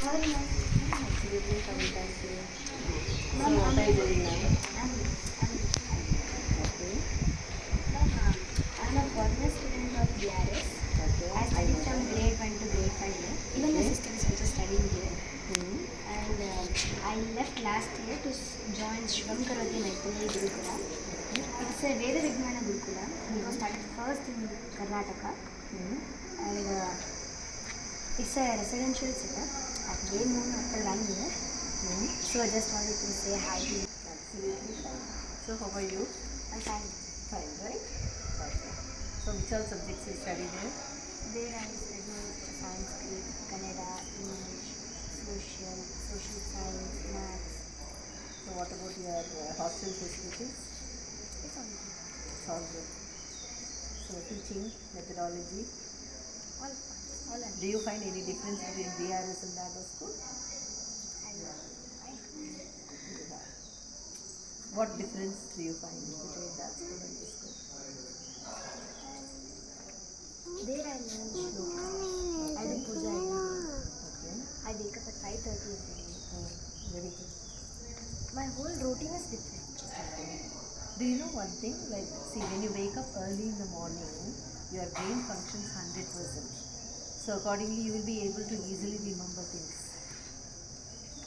How are you? Absolutely fine, thank you. So, Ma'am, what are you doing now? Okay, I'm a foreigner student of BRS. okay, I I study know from that. grade 1 to grade 5 here. Even my Okay. sister is also studying here. Hmm. And I left last year to join Shivam Karati Maitri Gurukula. It's a Veda Vibhavana Gurukula. It was started first in Karnataka. Hmm. And it's a residential setup. I've gained known after 1 year. Hmm. So I just wanted to say hi to you. Absolutely fine. So, how are you? I'm fine. Fine, right? Okay. So, which all subjects you study there? There I studied Sanskrit, Kannada, English, social science, maths. So, what about your hostel facilities? It's all good. It's all good. So, teaching methodology. All fun. All are Do you find any difference between BRS and the other school? I What difference do you find between that school and this school? there I learn shlokas. I do puja every day. Okay. I wake up at 5:30 every day. Oh, very good. My whole routine is different. Do you know one thing? Like, see, when you wake up early in the morning, your brain functions 100%. So, accordingly, you will be able to easily remember things.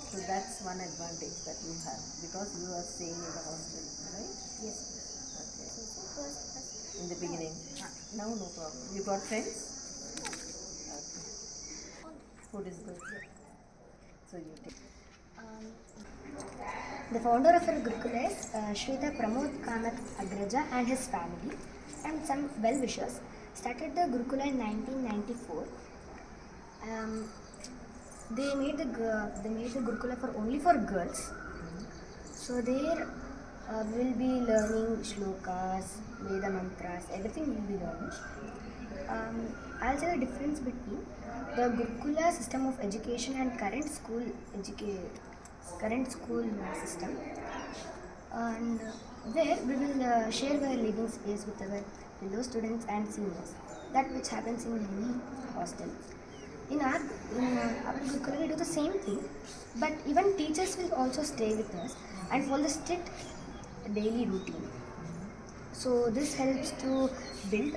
So, that's one advantage that you have because you are staying in the hostel, right? Yes. Okay. So first. In the beginning. Now, no problem. You got friends? Okay. Food is good. So, you take. Um, the founder of our Gurukula is Shrita Pramod Kamath Agraja and his family and some well-wishers started the Gurukula in 1994. They made the Gurukula for only for girls. So there we'll be learning shlokas, Veda mantras, everything we'll be learning. I'll say the difference between the Gurukula system of education and current school system. And there we will share our living space with our fellow students and seniors. That which happens in any hostel. In our Gurukula we do the same thing, but even teachers will also stay with us and follow the strict daily routine. So this helps to build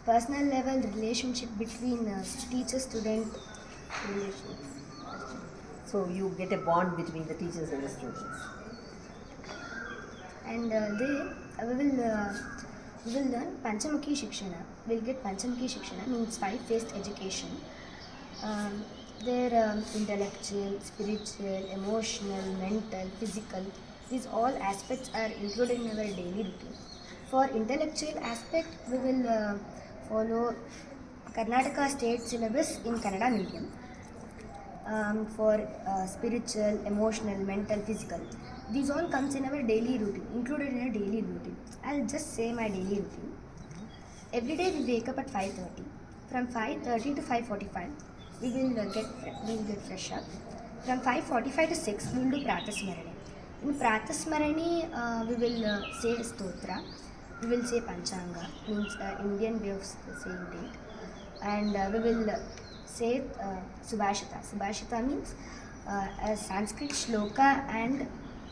personal level relationship between teacher-student relation. So, you get a bond between the teachers and the students. And there we will learn Panchamukhi Shikshana. We'll get Panchamukhi Shikshana, means five-phased education. Their intellectual, spiritual, emotional, mental, physical, these all aspects are included in our daily routine. For intellectual aspect, we will follow Karnataka state syllabus in Kannada medium. For spiritual, emotional, mental, physical. These all comes in our daily routine, included in our daily routine. I'll just say my daily routine. Every day we wake up at 5:30. From 5:30 to 5:45, we will get fresh up. From 5:45 to 6, we will do Pratasmarani. In Pratasmarani, we will say Stotra. We will say Panchanga, means Indian way of saying date. And we will say Subhashita. Subhashita means a Sanskrit shloka and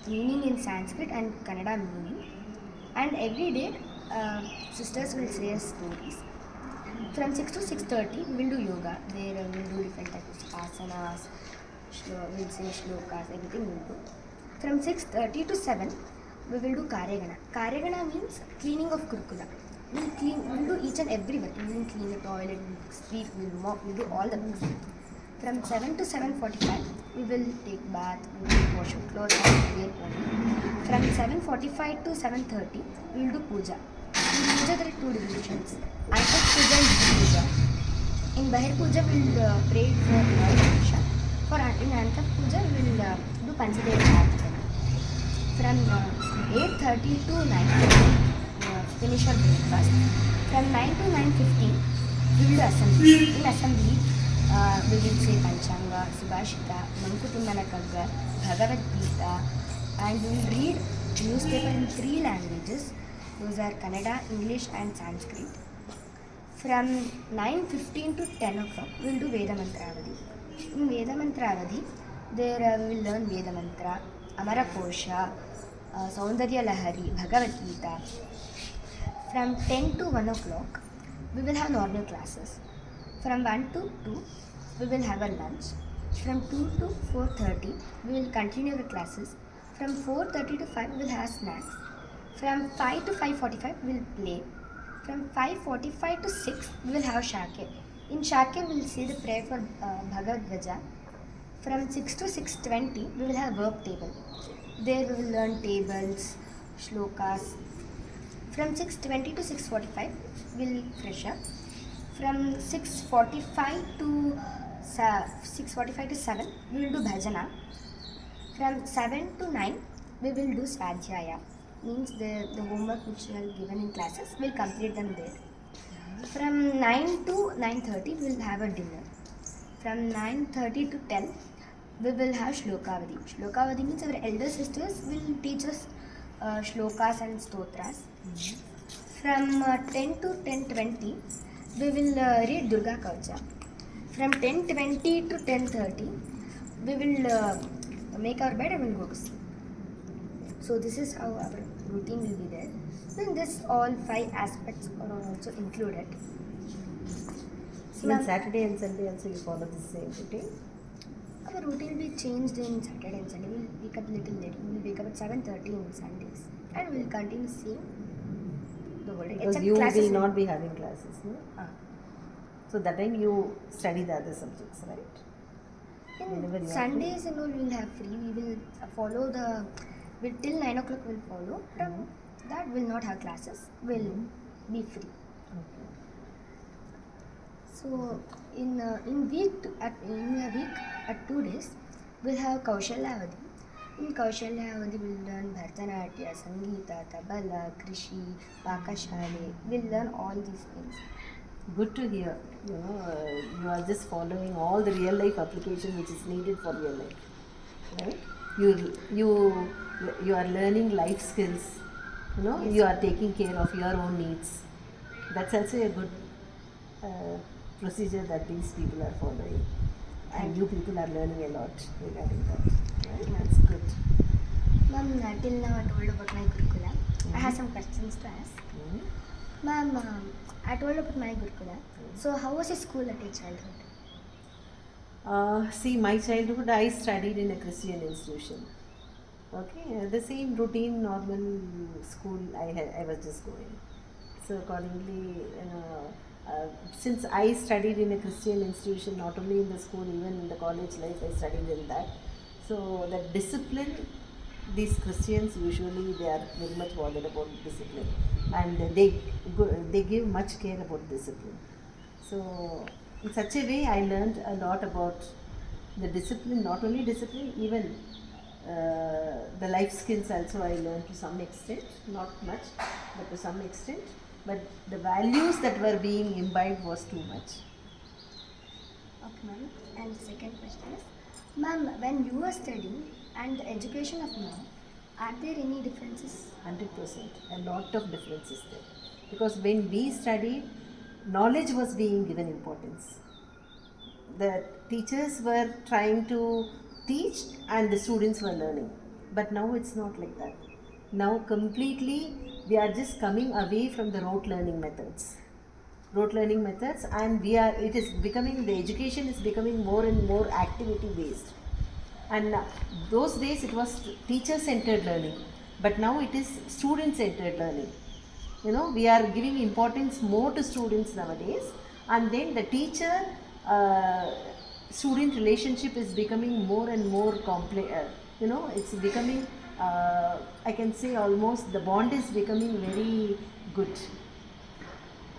meaning in Sanskrit and Kannada meaning. And every day sisters will say stories. From 6 to 6:30 we will do yoga. There we will do different types of asanas, we'll say shlokas, everything we will do. From 6:30 to 7 we will do Karyagana. Karyagana means cleaning of Gurukula. We'll do each and every work. We will clean the toilet, we'll sweep, we'll mop, we'll do all the works. From 7 to 7:45, we will take bath, we will wash our clothes and wear only. From 7:45 to 7:30, we will do puja. In puja there are two divisions, Antak puja and Bahir puja. In Bahir puja we will pray for Lord Ganesha. In Antak puja we will do Panchadeva Arthana. From 8:30 to 9:30, finish our breakfast. From 9 to 9:15, we will do assembly. In assembly, we will say Panchanga, Subhashita, Mankutummana Kagga, Bhagavad Gita, and we will read newspaper in 3 languages. Those are Kannada, English, and Sanskrit. From 9:15 to 10 o'clock, we will do Veda Mantravadi. In Veda Mantra Avadhi, there we will learn Veda Mantra, Amara Kosha, Saundarya Lahari, Bhagavad Gita. From 10 to 1 o'clock, we will have normal classes. From 1 to 2, we will have a lunch. From 2 to 4:30, we will continue the classes. From 4:30 to 5, we will have snacks. From 5 to 5:45, we will play. From 5:45 to 6, we will have Shake. In Shake, we will see the prayer for Bhagavad Gita. From 6 to 6:20, we will have work table. There we will learn tables, shlokas. From 6:20 to 6:45, we'll fresh up. From 6:45 to 7, we will do bhajana. From 7 to 9, we will do swadhyaya. Means the homework which we are given in classes, we'll complete them there. From 9 to 9:30, we will have a dinner. From 9:30 to 10, we will have Shlokavadi. Shlokavadi means our elder sisters will teach us shlokas and stotras. From 10 to 10:20, we will read Durga Kavcha. From 10:20 to 10:30, we will make our bed and we'll go to sleep. So this is how our routine will be there. Then this all 5 aspects are also included. Even Saturday and Sunday also you follow the same routine? Our routine will be changed in Saturday and Sunday. We'll wake up a little late. We'll wake up at 7:30 on Sundays. And we'll continue seeing the whole day. Because Except you classes will not be having classes, no? So that time you study the other subjects, right? Whenever In you Sundays and all we'll have free. We will follow till 9 o'clock we'll follow. From that we'll not have classes. We'll be free. Okay. So in a week at 2 days we'll have Kaushalya Avadhi. In Kaushalya Avadhi we'll learn Bharatanatyam, Sangeeta, Tabala, Krishi, Pakashale. We'll learn all these things. Good to hear. You are just following all the real life application which is needed for real life, right? You are learning life skills. Yes. You are taking care of your own needs. That's also a good procedure that these people are following, and you people are learning a lot regarding that. Right? That's good. Ma'am, till now I told about my Gurukula. I have some questions to ask. Ma'am, I told about my Gurukula. So how was your school at your childhood? See, my childhood I studied in a Christian institution. Okay, the same routine, normal school I was just going. So accordingly, since I studied in a Christian institution, not only in the school, even in the college life, I studied in that. So that discipline, these Christians usually they are very much bothered about discipline, and they give much care about discipline. So in such a way, I learned a lot about the discipline. Not only discipline, even the life skills also I learned to some extent, not much, but to some extent. But the values that were being imbibed was too much. Okay, ma'am. And the second question is, ma'am, when you were studying and the education of now, are there any differences? 100%. A lot of differences there. Because when we studied, knowledge was being given importance. The teachers were trying to teach and the students were learning. But now it's not like that. Now completely we are just coming away from the rote learning methods. And the education is becoming more and more activity based. And those days it was teacher centered learning, but now it is student centered learning. We are giving importance more to students nowadays, and then the teacher student relationship is becoming more and more complex. It's becoming I can say almost the bond is becoming very good,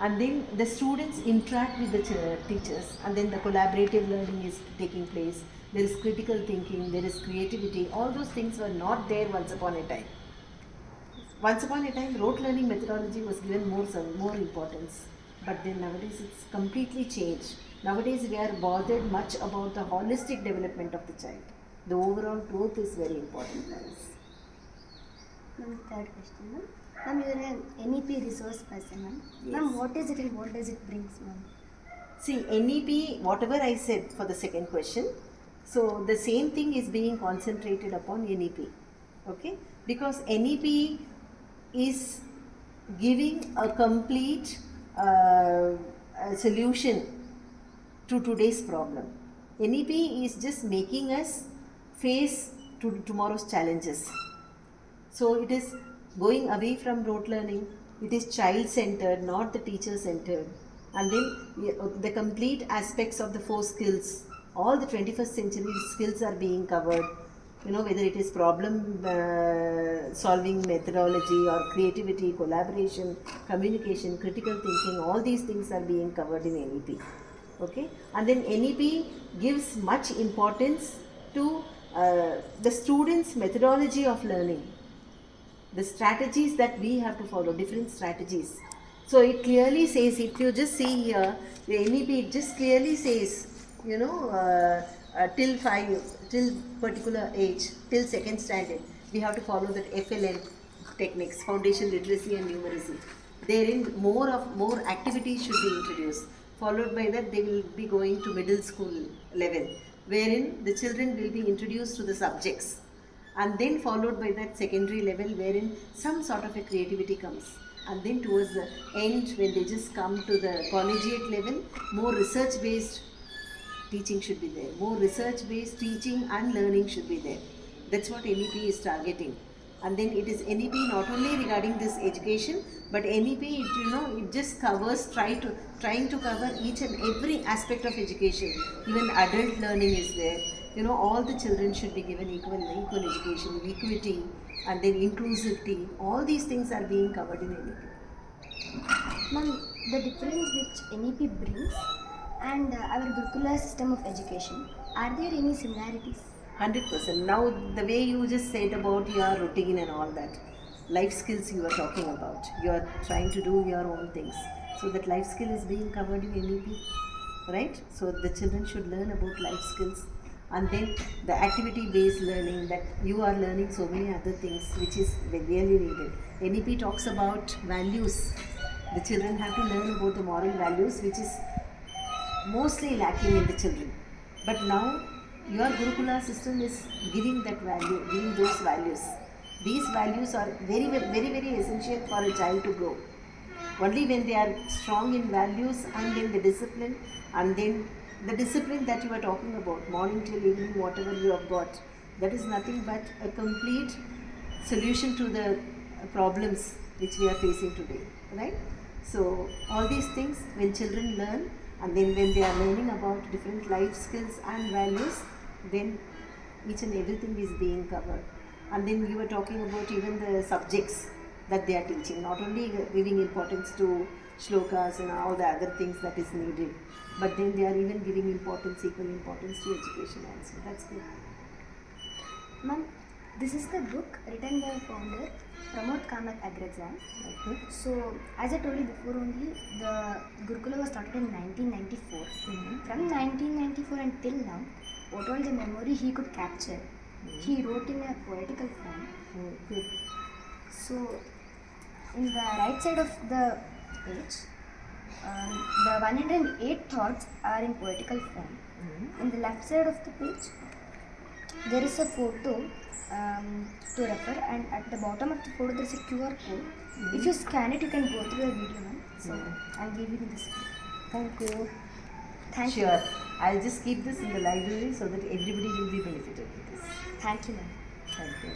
and then the students interact with the teachers, and then the collaborative learning is taking place. There is critical thinking, there is creativity. All those things were not there once upon a time. Once upon a time, rote learning methodology was given more importance, but then nowadays it's completely changed. Nowadays we are bothered much about the holistic development of the child. The overall growth is very important for us. Ma'am, third question, ma'am. Ma'am, you are an NEP resource person, ma'am. Yes. Ma'am, what is it and what does it bring, ma'am? See, NEP, whatever I said for the second question, so the same thing is being concentrated upon NEP. Okay? Because NEP is giving a complete solution to today's problem. NEP is just making us face to tomorrow's challenges. So it is going away from rote learning. It is child centered, not the teacher centered. And then the complete aspects of the 4 skills, all the 21st century skills are being covered. Whether it is problem solving methodology or creativity, collaboration, communication, critical thinking, all these things are being covered in NEP. Okay, and then NEP gives much importance to the students' methodology of learning, the strategies that we have to follow, different strategies. So it clearly says, if you just see here, the NEP, it just clearly says, till particular age, till 2nd standard, we have to follow that FLN techniques, foundation, literacy and numeracy. Therein more activities should be introduced. Followed by that, they will be going to middle school level, wherein the children will be introduced to the subjects, and then followed by that secondary level, wherein some sort of a creativity comes, and then towards the end, when they just come to the collegiate level, more research based teaching should be there, more research based teaching and learning should be there. That's what NEP is targeting. And then it is NEP not only regarding this education, but NEP, it just covers, trying to cover each and every aspect of education. Even adult learning is there. All the children should be given equal education, equity, and then inclusivity. All these things are being covered in NEP. Ma'am, the difference which NEP brings and our Gurukula system of education, are there any similarities? 100%. Now, the way you just said about your routine and all that, life skills you are talking about, you are trying to do your own things. So that life skill is being covered in NEP, right? So the children should learn about life skills, and then the activity-based learning, that you are learning so many other things which is really needed. NEP talks about values. The children have to learn about the moral values, which is mostly lacking in the children. But now your Gurukula system is giving that value, giving those values. These values are very, very, very essential for a child to grow. Only when they are strong in values, and then the discipline, and then the discipline that you are talking about, morning till evening, whatever you have got, that is nothing but a complete solution to the problems which we are facing today, right? So all these things, when children learn, and then when they are learning about different life skills and values, then each and everything is being covered. And then you were talking about even the subjects that they are teaching, not only giving importance to shlokas and all the other things that is needed, but then they are even giving equal importance to education also. That's good. Ma'am, this is the book written by founder Pramod Kamath Agrajal. Okay. So, as I told you before only, the Gurukula was started in 1994. From 1994 until now, what all the memory he could capture, he wrote in a poetical form. Good. So, in the right side of the page, the 108 thoughts are in poetical form. In the left side of the page, there is a photo to refer, and at the bottom of the photo there is a QR code. If you scan it, you can go through the video, ma'am. So, I'll give you this. Thank you. Thank you. Sure. I'll just keep this in the library so that everybody will be benefited with this. Thank you, ma'am. Thank you.